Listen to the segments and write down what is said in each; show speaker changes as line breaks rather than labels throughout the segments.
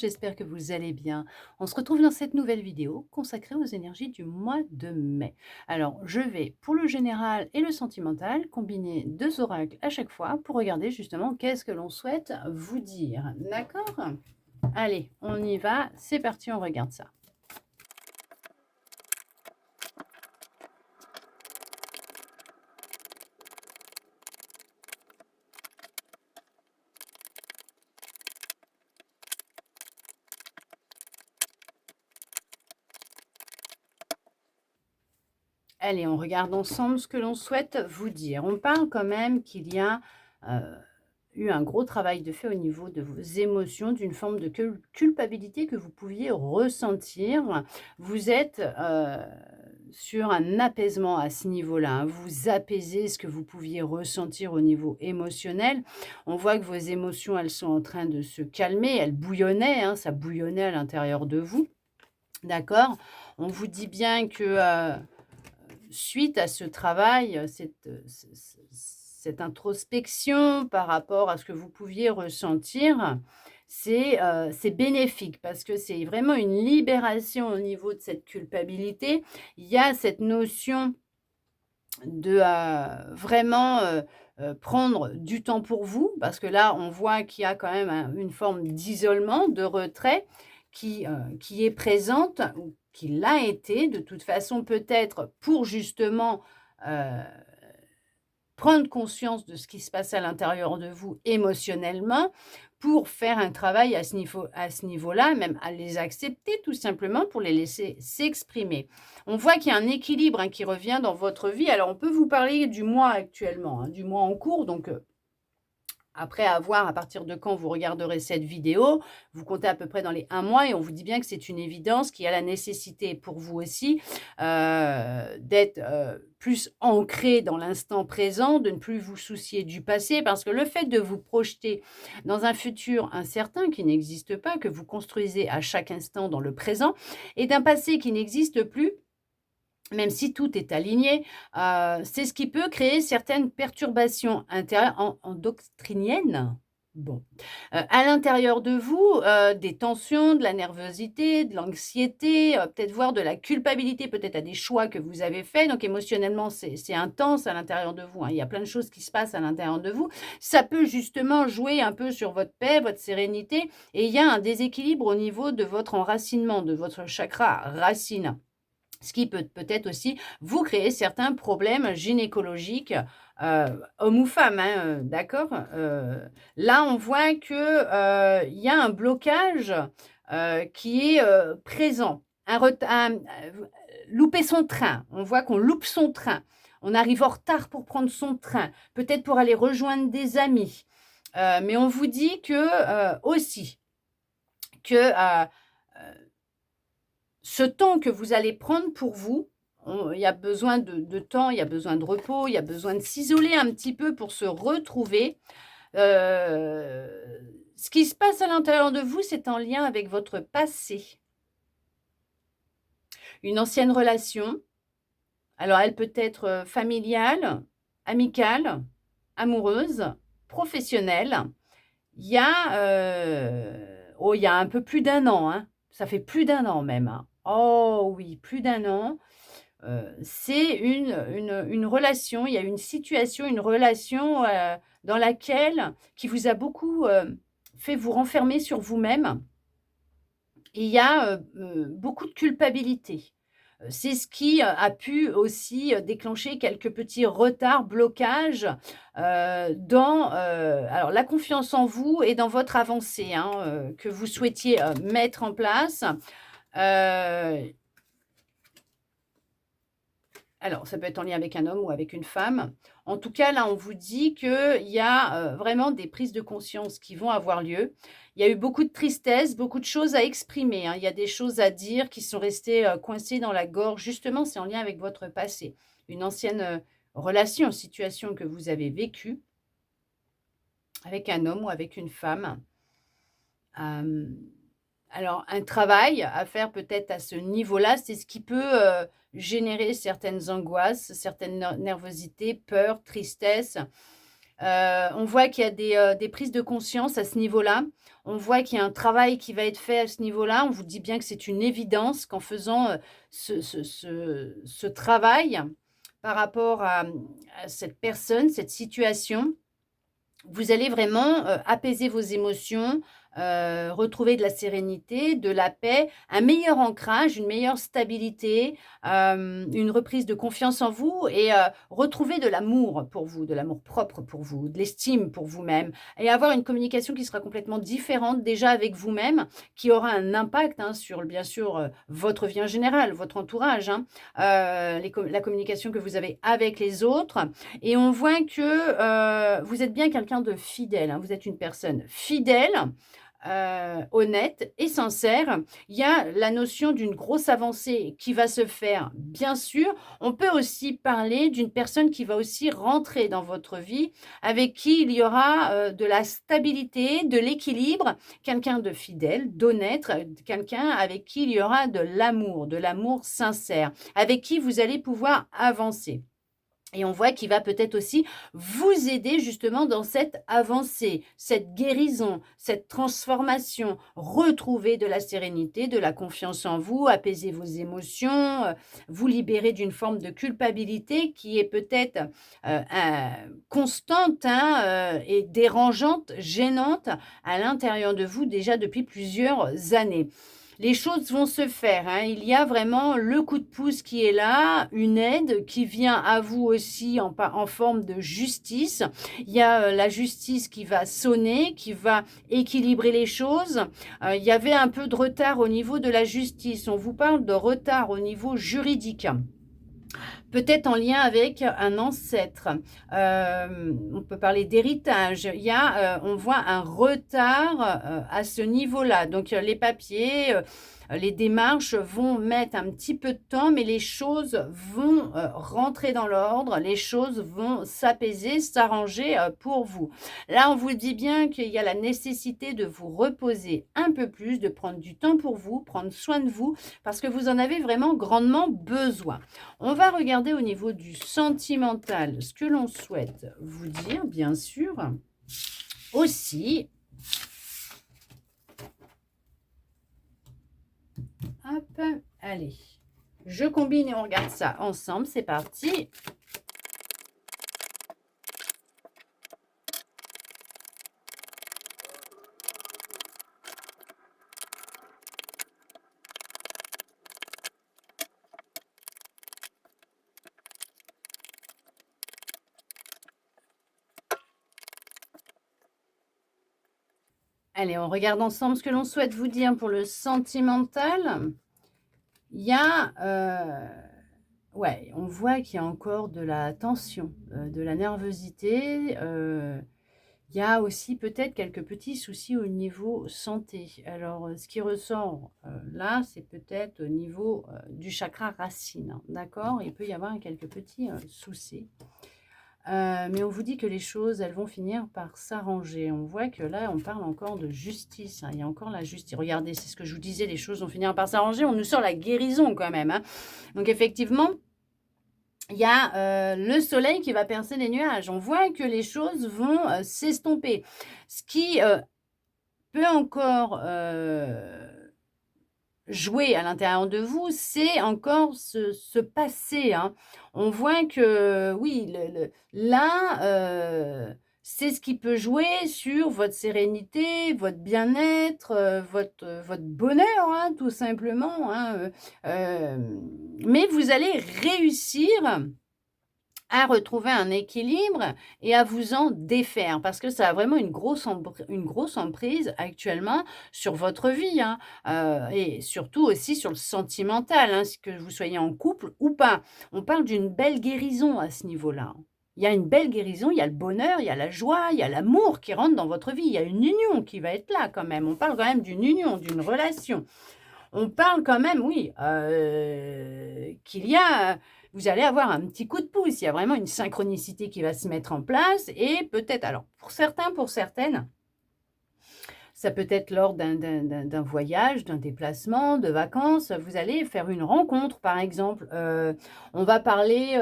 j'espère que vous allez bien. On se retrouve dans cette nouvelle vidéo consacrée aux énergies du mois de mai. Alors, je vais pour le général et le sentimental combiner deux oracles à chaque fois pour regarder justement qu'est-ce que l'on souhaite vous dire. D'accord? Allez, on y va, c'est parti, on regarde ça. Allez, on regarde ensemble ce que l'on souhaite vous dire. On parle quand même qu'il y a eu un gros travail de fait au niveau de vos émotions, d'une forme de culpabilité que vous pouviez ressentir. Vous êtes sur un apaisement à ce niveau-là, hein. Vous apaisez ce que vous pouviez ressentir au niveau émotionnel. On voit que vos émotions, elles sont en train de se calmer. Elles bouillonnaient, hein, ça bouillonnait à l'intérieur de vous. D'accord? On vous dit bien que suite à ce travail, cette introspection par rapport à ce que vous pouviez ressentir, c'est bénéfique parce que c'est vraiment une libération au niveau de cette culpabilité. Il y a cette notion de, vraiment, prendre du temps pour vous parce que là, on voit qu'il y a quand même une forme d'isolement, de retrait qui est présente ou qui l'a été de toute façon peut-être pour justement, heu, prendre conscience de ce qui se passe à l'intérieur de vous émotionnellement, pour faire un travail à ce niveau-là, même à les accepter tout simplement pour les laisser s'exprimer. On voit qu'il y a un équilibre, hein, qui revient dans votre vie. Alors on peut vous parler du mois actuellement, hein, du mois en cours, donc après à voir à partir de quand vous regarderez cette vidéo, vous comptez à peu près dans les 1 mois et on vous dit bien que c'est une évidence, qu'il y a la nécessité pour vous aussi, d'être, plus ancré dans l'instant présent, de ne plus vous soucier du passé. Parce que le fait de vous projeter dans un futur incertain qui n'existe pas, que vous construisez à chaque instant dans le présent et d'un passé qui n'existe plus, même si tout est aligné, c'est ce qui peut créer certaines perturbations intérieures endocriniennes. Bon, à l'intérieur de vous, des tensions, de la nervosité, de l'anxiété, peut-être voire de la culpabilité, peut-être à des choix que vous avez faits. Donc émotionnellement, c'est intense à l'intérieur de vous, hein. Il y a plein de choses qui se passent à l'intérieur de vous. Ça peut justement jouer un peu sur votre paix, votre sérénité et il y a un déséquilibre au niveau de votre enracinement, de votre chakra racine. Ce qui peut peut-être aussi vous créer certains problèmes gynécologiques, hommes ou femmes, hein, d'accord? Là, on voit que, il y a un blocage, qui est, présent. Louper son train. On voit qu'on loupe son train. On arrive en retard pour prendre son train, peut-être pour aller rejoindre des amis. Mais on vous dit que, aussi que, ce temps que vous allez prendre pour vous, il y a besoin de temps, il y a besoin de repos, il y a besoin de s'isoler un petit peu pour se retrouver. Ce qui se passe à l'intérieur de vous, c'est en lien avec votre passé. Une ancienne relation, alors elle peut être, familiale, amicale, amoureuse, professionnelle. Il y a, il y a un peu plus d'un an, hein. Ça fait plus d'un an même, hein. Oh oui, plus d'un an. C'est une relation, il y a une situation, une relation, dans laquelle qui vous a beaucoup, fait vous renfermer sur vous-même. Et il y a, beaucoup de culpabilité. C'est ce qui, a pu aussi, déclencher quelques petits retards, blocages, dans, alors la confiance en vous et dans votre avancée, hein, que vous souhaitiez, mettre en place. Heu alors, ça peut être en lien avec un homme ou avec une femme. En tout cas, là, on vous dit qu'il y a, vraiment des prises de conscience qui vont avoir lieu. Il y a eu beaucoup de tristesse, beaucoup de choses à exprimer, hein. Il y a des choses à dire qui sont restées, coincées dans la gorge. Justement, c'est en lien avec votre passé. Une ancienne, relation, situation que vous avez vécue avec un homme ou avec une femme. Hem, alors un travail à faire peut-être à ce niveau-là, c'est ce qui peut, générer certaines angoisses, certaines nervosités, peurs, tristesse. On voit qu'il y a des prises de conscience à ce niveau-là. On voit qu'il y a un travail qui va être fait à ce niveau-là. On vous dit bien que c'est une évidence qu'en faisant, ce travail par rapport à cette personne, cette situation, vous allez vraiment, apaiser vos émotions, retrouver de la sérénité, de la paix, un meilleur ancrage, une meilleure stabilité, une reprise de confiance en vous et retrouver de l'amour pour vous, de l'amour propre pour vous, de l'estime pour vous-même et avoir une communication qui sera complètement différente déjà avec vous-même, qui aura un impact, hein, sur bien sûr, votre vie en général, votre entourage, hein, la communication que vous avez avec les autres et on voit que, vous êtes bien quelqu'un de fidèle, hein. Vous êtes une personne fidèle, honnête et sincère. Il y a la notion d'une grosse avancée qui va se faire, bien sûr. On peut aussi parler d'une personne qui va aussi rentrer dans votre vie, avec qui il y aura, de la stabilité, de l'équilibre, quelqu'un de fidèle, d'honnête, quelqu'un avec qui il y aura de l'amour sincère, avec qui vous allez pouvoir avancer. Et on voit qu'il va peut-être aussi vous aider justement dans cette avancée, cette guérison, cette transformation. Retrouver de la sérénité, de la confiance en vous, apaiser vos émotions, vous libérer d'une forme de culpabilité qui est peut-être constante, hein, et dérangeante, gênante à l'intérieur de vous déjà depuis plusieurs années. Les choses vont se faire, hein. Il y a vraiment le coup de pouce qui est là, une aide qui vient à vous aussi en forme de justice. Il y a la justice qui va sonner, qui va équilibrer les choses. Il y avait un peu de retard au niveau de la justice. On vous parle de retard au niveau juridique. Peut-être en lien avec un ancêtre. On peut parler d'héritage. Il y a, on voit un retard à ce niveau-là. Donc, les papiers, les démarches vont mettre un petit peu de temps, mais les choses vont rentrer dans l'ordre, les choses vont s'apaiser, s'arranger pour vous. Là, on vous dit bien qu'il y a la nécessité de vous reposer un peu plus, de prendre du temps pour vous, prendre soin de vous, parce que vous en avez vraiment grandement besoin. On va regarder au niveau du sentimental ce que l'on souhaite vous dire, bien sûr. Aussi, hop, allez, je combine et on regarde ça ensemble, c'est parti. Allez, on regarde ensemble ce que l'on souhaite vous dire pour le sentimental. Il y a, ouais, on voit qu'il y a encore de la tension, de la nervosité. Il y a aussi peut-être quelques petits soucis au niveau santé. Alors, ce qui ressort là, c'est peut-être au niveau du chakra racine, hein, d'accord? Il peut y avoir quelques petits soucis. Mais on vous dit que les choses, elles vont finir par s'arranger. On voit que là, on parle encore de justice, hein. Il y a encore la justice. Regardez, c'est ce que je vous disais, les choses vont finir par s'arranger. On nous sort la guérison quand même, hein. Donc effectivement, il y a le soleil qui va percer les nuages. On voit que les choses vont s'estomper. Ce qui peut encore jouer à l'intérieur de vous, c'est encore ce passé, hein. On voit que oui, là, c'est ce qui peut jouer sur votre sérénité, votre bien-être, votre bonheur, hein, tout simplement, hein, mais vous allez réussir à retrouver un équilibre et à vous en défaire parce que ça a vraiment une grosse emprise actuellement sur votre vie, hein, et surtout aussi sur le sentimental, hein, que vous soyez en couple ou pas. On parle d'une belle guérison à ce niveau-là. Il y a une belle guérison, il y a le bonheur, il y a la joie, il y a l'amour qui rentre dans votre vie, il y a une union qui va être là quand même. On parle quand même d'une union, d'une relation. On parle quand même, oui, qu'il y a vous allez avoir un petit coup de pouce. Il y a vraiment une synchronicité qui va se mettre en place et peut-être, alors pour certains, pour certaines, ça peut être lors d'un voyage, d'un déplacement, de vacances. Vous allez faire une rencontre, par exemple. On va parler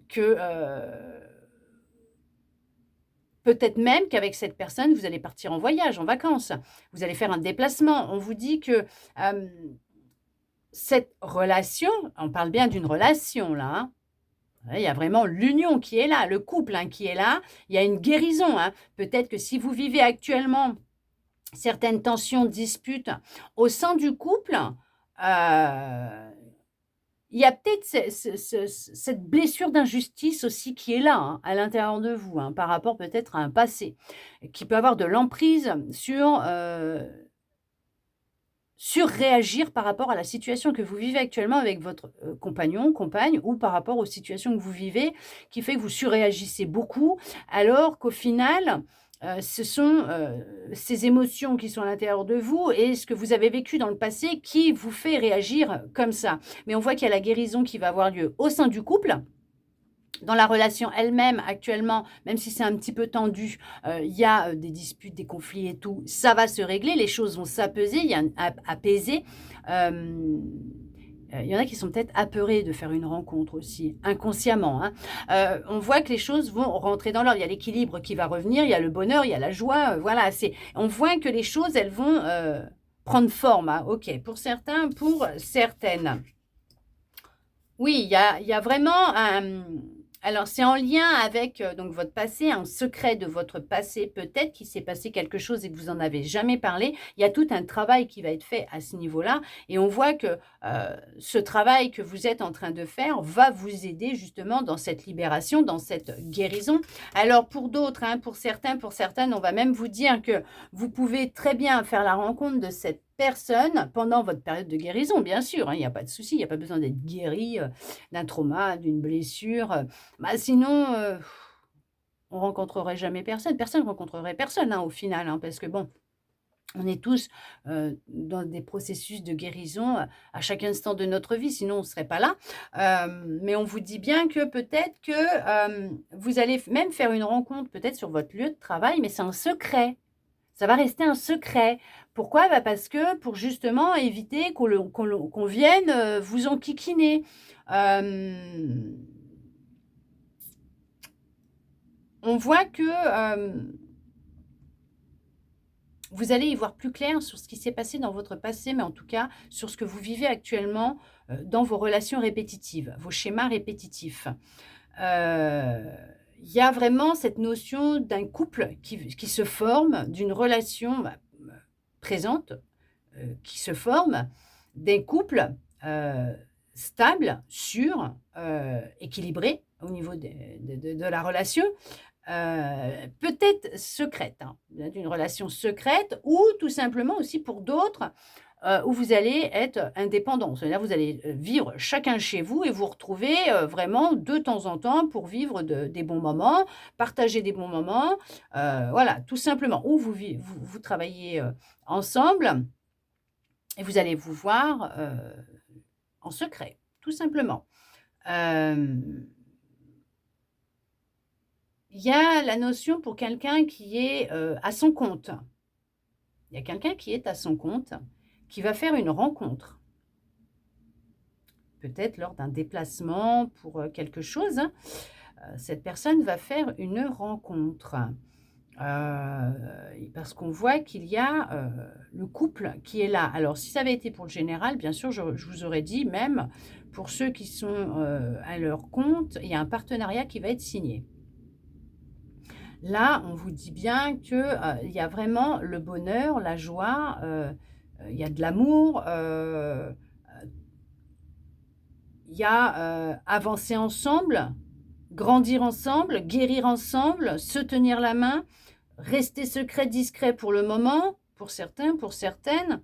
que Peut-être même qu'avec cette personne, vous allez partir en voyage, en vacances. Vous allez faire un déplacement. On vous dit que, hem, cette relation, on parle bien d'une relation là, hein. Ouais, il y a vraiment l'union qui est là, le couple, hein, qui est là. Il y a une guérison, hein. Peut-être que si vous vivez actuellement certaines tensions, disputes au sein du couple, il y a peut-être cette blessure d'injustice aussi qui est là, hein, à l'intérieur de vous, hein, par rapport peut-être à un passé, qui peut avoir de l'emprise sur réagir par rapport à la situation que vous vivez actuellement avec votre, compagnon, compagne ou par rapport aux situations que vous vivez, qui fait que vous surréagissez beaucoup, alors qu'au final, ce sont, ces émotions qui sont à l'intérieur de vous et ce que vous avez vécu dans le passé qui vous fait réagir comme ça. Mais on voit qu'il y a la guérison qui va avoir lieu au sein du couple, dans la relation elle-même actuellement, même si c'est un petit peu tendu, il y a, des disputes, des conflits et tout, ça va se régler, les choses vont s'apaiser, il y a un apaiser. Hem, il y en a qui sont peut-être apeurés de faire une rencontre aussi, inconsciemment, hein. On voit que les choses vont rentrer dans l'ordre. Il y a l'équilibre qui va revenir, il y a le bonheur, il y a la joie, voilà, c'est on voit que les choses, elles vont, prendre forme, hein. OK, pour certains, pour certaines. Oui, il y a vraiment alors c'est en lien avec, donc votre passé, un secret de votre passé, peut-être qu'il s'est passé quelque chose et que vous en avez jamais parlé. Il y a tout un travail qui va être fait à ce niveau-là et on voit que, ce travail que vous êtes en train de faire va vous aider justement dans cette libération, dans cette guérison. Alors pour d'autres, hein, pour certains, pour certaines, on va même vous dire que vous pouvez très bien faire la rencontre de cette personne pendant votre période de guérison, bien sûr, hein, il y a pas de souci, il y a pas besoin d'être guéri, d'un trauma, d'une blessure, bah, sinon, on rencontrerait jamais personne. Personne rencontrerait personne, hein, au final, hein, parce que bon, on est tous, dans des processus de guérison, à chaque instant de notre vie, sinon on ne serait pas là. Mais on vous dit bien que peut-être que, vous allez f même faire une rencontre peut-être sur votre lieu de travail, mais c'est un secret. Ça va rester un secret. Pourquoi? Bah, parce que pour justement éviter qu'on vienne, vous enquiquiner. Hem, on voit que, vous allez y voir plus clair sur ce qui s'est passé dans votre passé, mais en tout cas sur ce que vous vivez actuellement, dans vos relations répétitives, vos schémas répétitifs. Heu, il y a vraiment cette notion d'un couple qui se forme, d'une relation, bah, présente, qui se forme, d'un couple, stable, sûr, équilibré au niveau de la relation, peut-être secrète, hein, d'une relation secrète ou tout simplement aussi pour d'autres, où vous allez être indépendants. C'est-à-dire vous allez, vivre chacun chez vous et vous retrouver, vraiment de temps en temps pour vivre des bons moments, partager des bons moments, voilà, tout simplement. Ou vous travaillez, ensemble et vous allez vous voir, en secret, tout simplement. Hem Il y a la notion pour quelqu'un qui est, à son compte. Il y a quelqu'un qui est à son compte, qui va faire une rencontre, peut-être lors d'un déplacement pour, quelque chose, hein. Cette personne va faire une rencontre, parce qu'on voit qu'il y a, le couple qui est là. Alors si ça avait été pour le général, bien sûr, je vous aurais dit même pour ceux qui sont, à leur compte, il y a un partenariat qui va être signé. Là, on vous dit bien que, il y a vraiment le bonheur, la joie, il y a de l'amour, il y a, avancer ensemble, grandir ensemble, guérir ensemble, se tenir la main, rester secret, discret pour le moment, pour certains, pour certaines.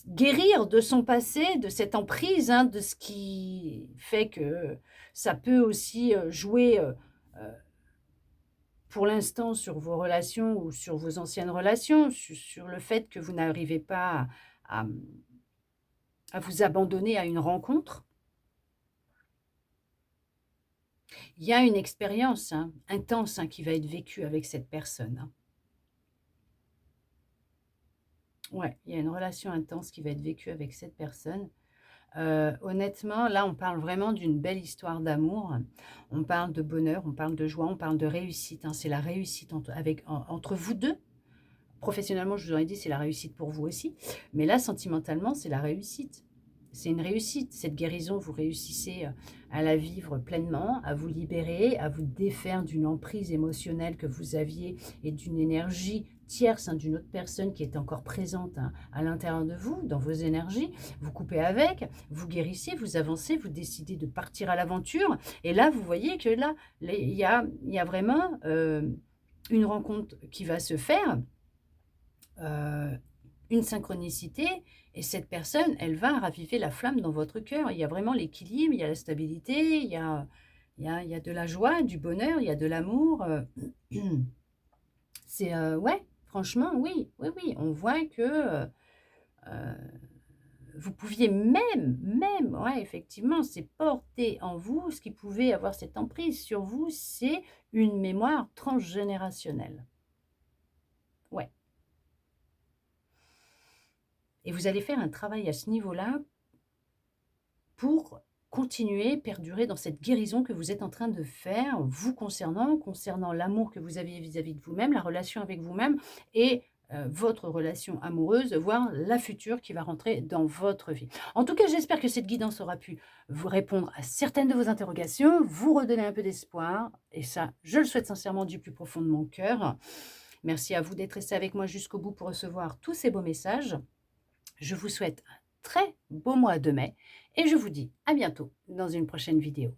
Guérir de son passé, de cette emprise, hein, de ce qui fait que ça peut aussi, jouer, pour l'instant, sur vos relations ou sur vos anciennes relations, sur le fait que vous n'arrivez pas à, à vous abandonner à une rencontre. Il y a une expérience, hein, intense, hein, qui va être vécue avec cette personne, hein. Ouais, il y a une relation intense qui va être vécue avec cette personne. Honnêtement, là, on parle vraiment d'une belle histoire d'amour. On parle de bonheur, on parle de joie, on parle de réussite, hein. C'est la réussite entre vous 2. Professionnellement, je vous aurais dit, c'est la réussite pour vous aussi. Mais là, sentimentalement, c'est la réussite. C'est une réussite. Cette guérison, vous réussissez à la vivre pleinement, à vous libérer, à vous défaire d'une emprise émotionnelle que vous aviez et d'une énergie tierce, hein, d'une autre personne qui est encore présente, hein, à l'intérieur de vous, dans vos énergies. Vous coupez avec, vous guérissez, vous avancez, vous décidez de partir à l'aventure. Et là, vous voyez que là, il y a vraiment une rencontre qui va se faire, une synchronicité, et cette personne, elle va raviver la flamme dans votre cœur. Il y a vraiment l'équilibre, il y a la stabilité, il y a de la joie, du bonheur, il y a de l'amour. C'est, ouais, franchement, oui, oui, oui, on voit que vous pouviez même, ouais, effectivement, c'est porté en vous, ce qui pouvait avoir cette emprise sur vous, c'est une mémoire transgénérationnelle. Ouais. Et vous allez faire un travail à ce niveau-là pour continuer, perdurer dans cette guérison que vous êtes en train de faire, vous concernant l'amour que vous aviez vis-à-vis de vous-même, la relation avec vous-même et votre relation amoureuse, voire la future qui va rentrer dans votre vie. En tout cas, j'espère que cette guidance aura pu vous répondre à certaines de vos interrogations, vous redonner un peu d'espoir, et ça, je le souhaite sincèrement du plus profond de mon cœur. Merci à vous d'être resté avec moi jusqu'au bout pour recevoir tous ces beaux messages. Je vous souhaite un très beau mois de mai et je vous dis à bientôt dans une prochaine vidéo.